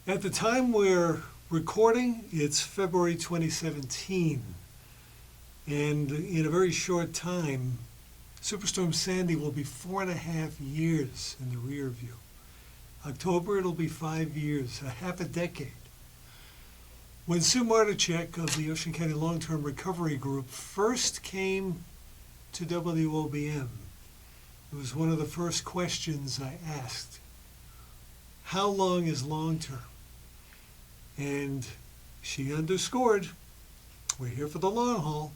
At the time we're recording, it's February 2017. And in a very short time, Superstorm Sandy will be 4.5 years in the rear view. October, it'll be 5 years, a half a decade. When Sue Marticek of the Ocean County Long-Term Recovery Group first came to WOBM, it was one of the first questions I asked. How long is long-term? And she underscored, we're here for the long haul.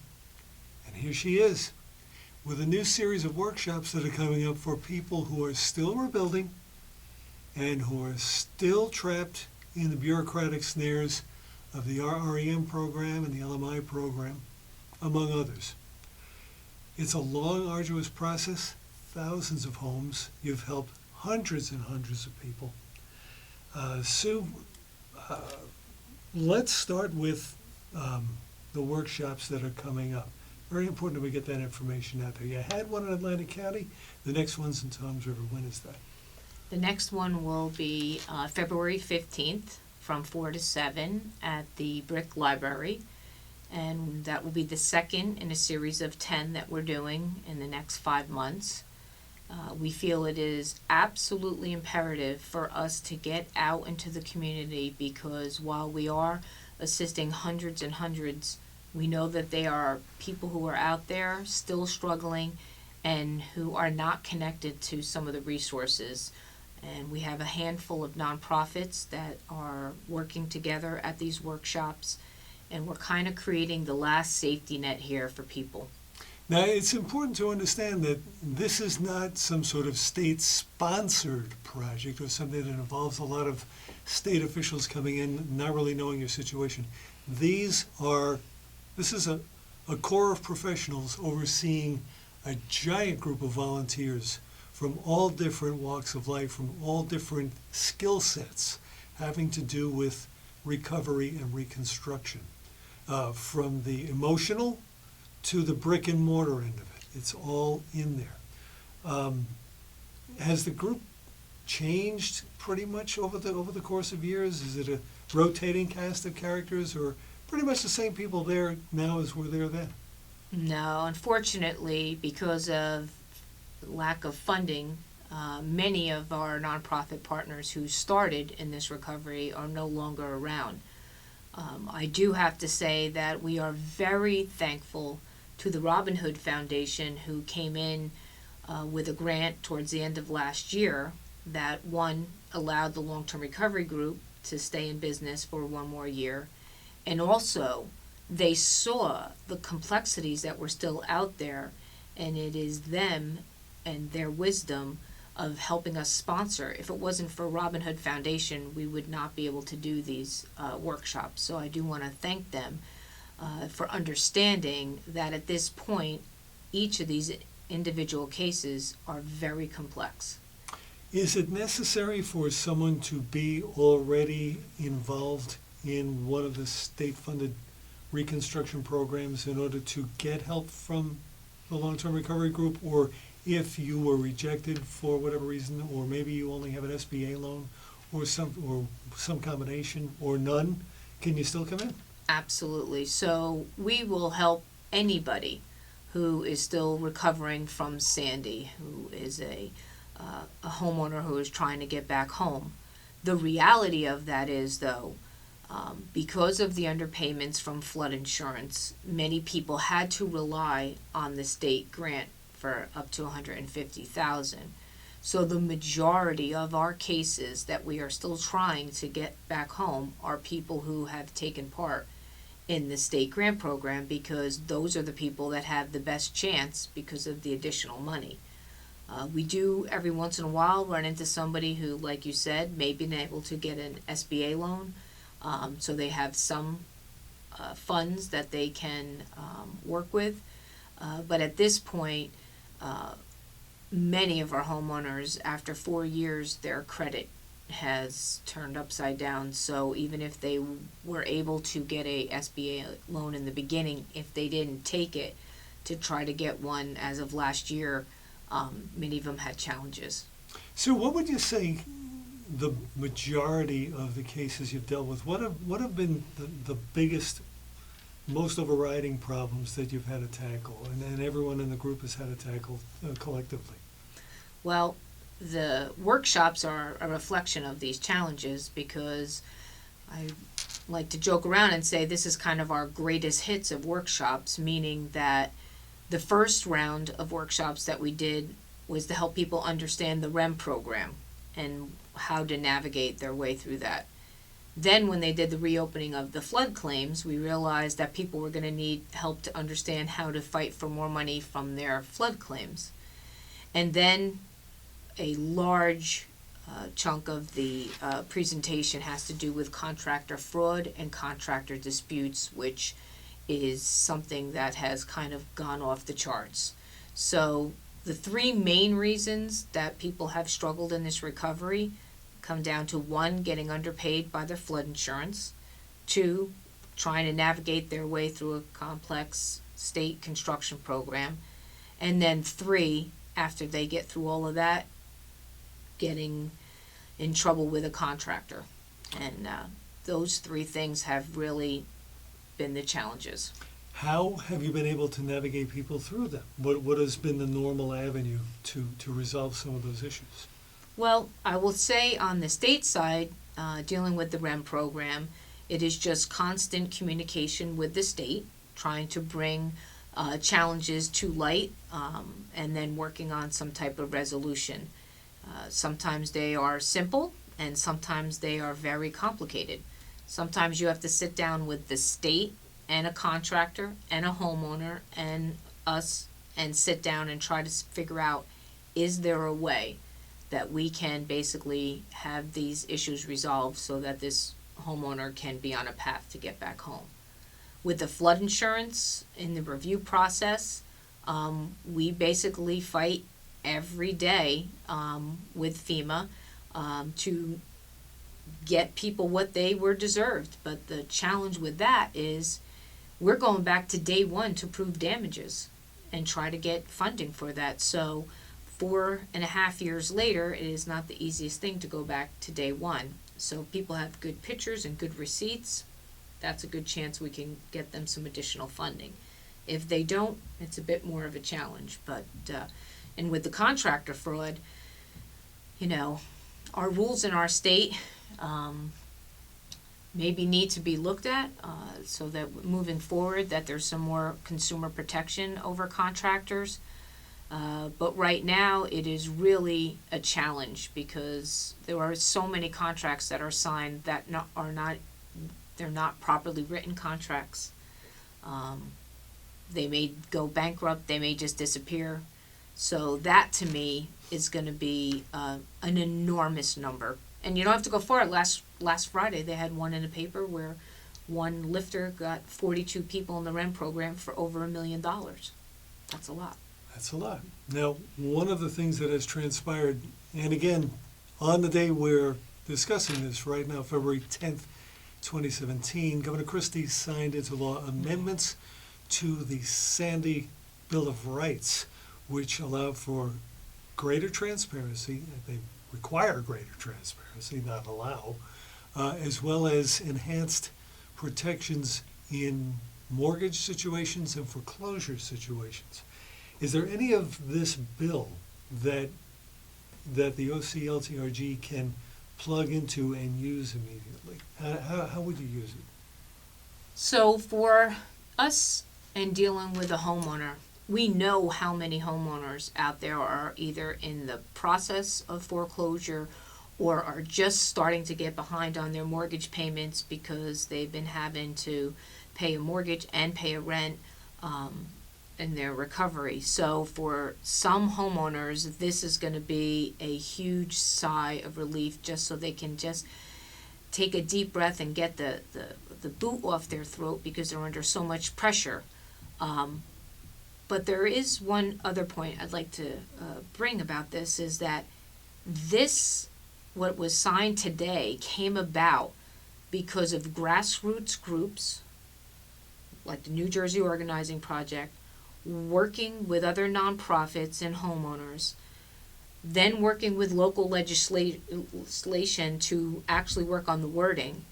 And here she is, with a new series of workshops that are coming up for people who are still rebuilding and who are still trapped in the bureaucratic snares of the RREM program and the LMI program, among others. It's a long, arduous process, thousands of homes. You've helped hundreds and hundreds of people. Sue, let's start with the workshops that are coming up. Very important that we get that information out there. You had one in Atlantic County. The next one's in Toms River. When is that? The next one will be February 15th from 4 to 7 at the Brick Library. And that will be the second in a series of 10 that we're doing in the next 5 months. We feel it is absolutely imperative for us to get out into the community, because while we are assisting hundreds and hundreds, we know that there are people who are out there still struggling and who are not connected to some of the resources. And we have a handful of nonprofits that are working together at these workshops, and we're kind of creating the last safety net here for people. Now, it's important to understand that this is not some sort of state-sponsored project or something that involves a lot of state officials coming in, not really knowing your situation. This is a core of professionals overseeing a giant group of volunteers from all different walks of life, from all different skill sets having to do with recovery and reconstruction, from the emotional to the brick and mortar end of it. It's all in there. Has the group changed pretty much over the course of years? Is it a rotating cast of characters, or pretty much the same people there now as were there then? No, unfortunately, because of lack of funding, many of our nonprofit partners who started in this recovery are no longer around. I do have to say that we are very thankful to the Robin Hood Foundation, who came in with a grant towards the end of last year that, one, allowed the long-term recovery group to stay in business for one more year, and also they saw the complexities that were still out there, and it is them and their wisdom of helping us sponsor. If it wasn't for Robin Hood Foundation, we would not be able to do these workshops. So I do want to thank them for understanding that at this point, each of these individual cases are very complex. Is it necessary for someone to be already involved in one of the state-funded reconstruction programs in order to get help from the long-term recovery group? Or if you were rejected for whatever reason, or maybe you only have an SBA loan, or some combination, or none, can you still come in? Absolutely. So we will help anybody who is still recovering from Sandy, who is a homeowner who is trying to get back home. The reality of that is, though, because of the underpayments from flood insurance, many people had to rely on the state grant for up to $150,000. So the majority of our cases that we are still trying to get back home are people who have taken part in the state grant program, because those are the people that have the best chance because of the additional money. We do every once in a while run into somebody who, like you said, may be able to get an SBA loan, so they have some funds that they can work with. But at this point, many of our homeowners, after 4 years, their credit has turned upside down. So even if they were able to get a SBA loan in the beginning, if they didn't take it to try to get one as of last year, many of them had challenges. So what would you say the majority of the cases you've dealt with? What have been the biggest, most overriding problems that you've had to tackle, and everyone in the group has had to tackle collectively? Well, the workshops are a reflection of these challenges, because I like to joke around and say this is kind of our greatest hits of workshops, meaning that the first round of workshops that we did was to help people understand the REM program and how to navigate their way through that. Then when they did the reopening of the flood claims, we realized that people were going to need help to understand how to fight for more money from their flood claims. And then a large chunk of the presentation has to do with contractor fraud and contractor disputes, which is something that has kind of gone off the charts. So the three main reasons that people have struggled in this recovery come down to: one, getting underpaid by their flood insurance; two, trying to navigate their way through a complex state construction program; and then three, after they get through all of that, getting in trouble with a contractor. And those three things have really been the challenges. How have you been able to navigate people through them? What has been the normal avenue to resolve some of those issues? Well, I will say on the state side, dealing with the REM program, it is just constant communication with the state, trying to bring challenges to light, and then working on some type of resolution. Sometimes they are simple, and sometimes they are very complicated. Sometimes you have to sit down with the state and a contractor and a homeowner and us and sit down and try to figure out, is there a way that we can basically have these issues resolved so that this homeowner can be on a path to get back home. With the flood insurance in the review process, we basically fight every day with FEMA to get people what they were deserved. But the challenge with that is we're going back to day one to prove damages and try to get funding for that. So 4.5 years later, it is not the easiest thing to go back to day one. So if people have good pictures and good receipts, that's a good chance we can get them some additional funding. If they don't, it's a bit more of a challenge. But and with the contractor fraud, our rules in our state maybe need to be looked at so that moving forward that there's some more consumer protection over contractors. But right now it is really a challenge because there are so many contracts that are signed that they're not properly written contracts. They may go bankrupt, they may just disappear. So that to me is going to be an enormous number. And you don't have to go far. Last Friday they had one in the paper where one lifter got 42 people in the REM program for over $1 million. That's a lot. That's a lot. Now, one of the things that has transpired, and again, on the day we're discussing this right now, February 10th, 2017, Governor Christie signed into law amendments to the Sandy Bill of Rights, which allow for greater transparency. They require greater transparency, not allow, as well as enhanced protections in mortgage situations and foreclosure situations. Is there any of this bill that the OCLTRG can plug into and use immediately? How would you use it? So for us and dealing with a homeowner, we know how many homeowners out there are either in the process of foreclosure or are just starting to get behind on their mortgage payments because they've been having to pay a mortgage and pay a rent in their recovery. So for some homeowners, this is going to be a huge sigh of relief just so they can just take a deep breath and get the boot off their throat because they're under so much pressure. But there is one other point I'd like to bring about this is that what was signed today came about because of grassroots groups like the New Jersey Organizing Project working with other nonprofits and homeowners then working with local legislation to actually work on the wording,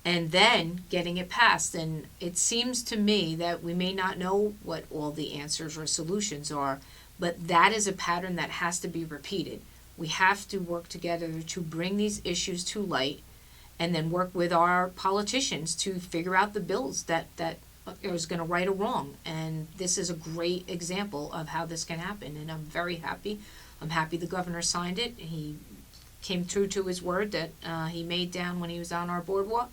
and then getting it passed. And it seems to me that we may not know what all the answers or solutions are, but that is a pattern that has to be repeated. We have to work together to bring these issues to light, and then work with our politicians to figure out the bills that is going to right a wrong. And this is a great example of how this can happen, and I'm very happy. I'm happy the governor signed it. He came true to his word that he made down when he was on our boardwalk,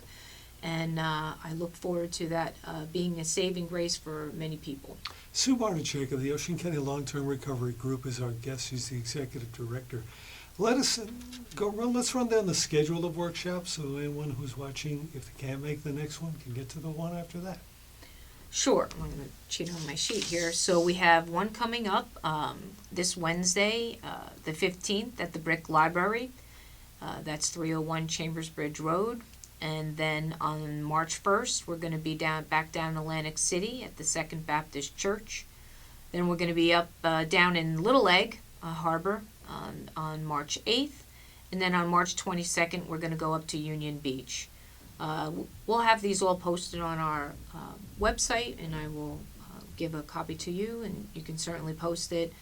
and I look forward to that being a saving grace for many people. Sue Marticek of the Ocean County Long-Term Recovery Group is our guest. She's the executive director. Let's run down the schedule of workshops so anyone who's watching, if they can't make the next one, can get to the one after that. Sure, I'm going to cheat on my sheet here. So we have one coming up this Wednesday, the 15th, at the Brick Library. That's 301 Chambersbridge Road. And then on March 1st, we're going to be back down in Atlantic City at the Second Baptist Church. Then we're going to be up down in Little Egg Harbor on March 8th. And then on March 22nd, we're going to go up to Union Beach. We'll have these all posted on our website, and I will give a copy to you, and you can certainly post it.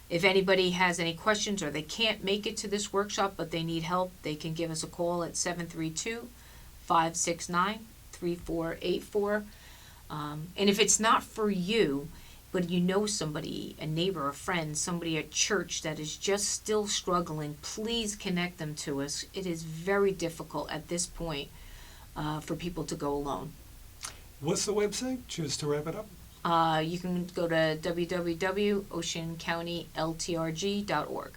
If anybody has any questions or they can't make it to this workshop but they need help, they can give us a call at 732-569-3484. And if it's not for you, but you know somebody, a neighbor, a friend, somebody at church that is just still struggling, please connect them to us. It is very difficult at this point for people to go alone. What's the website, just to wrap it up? You can go to www.oceancountyltrg.org.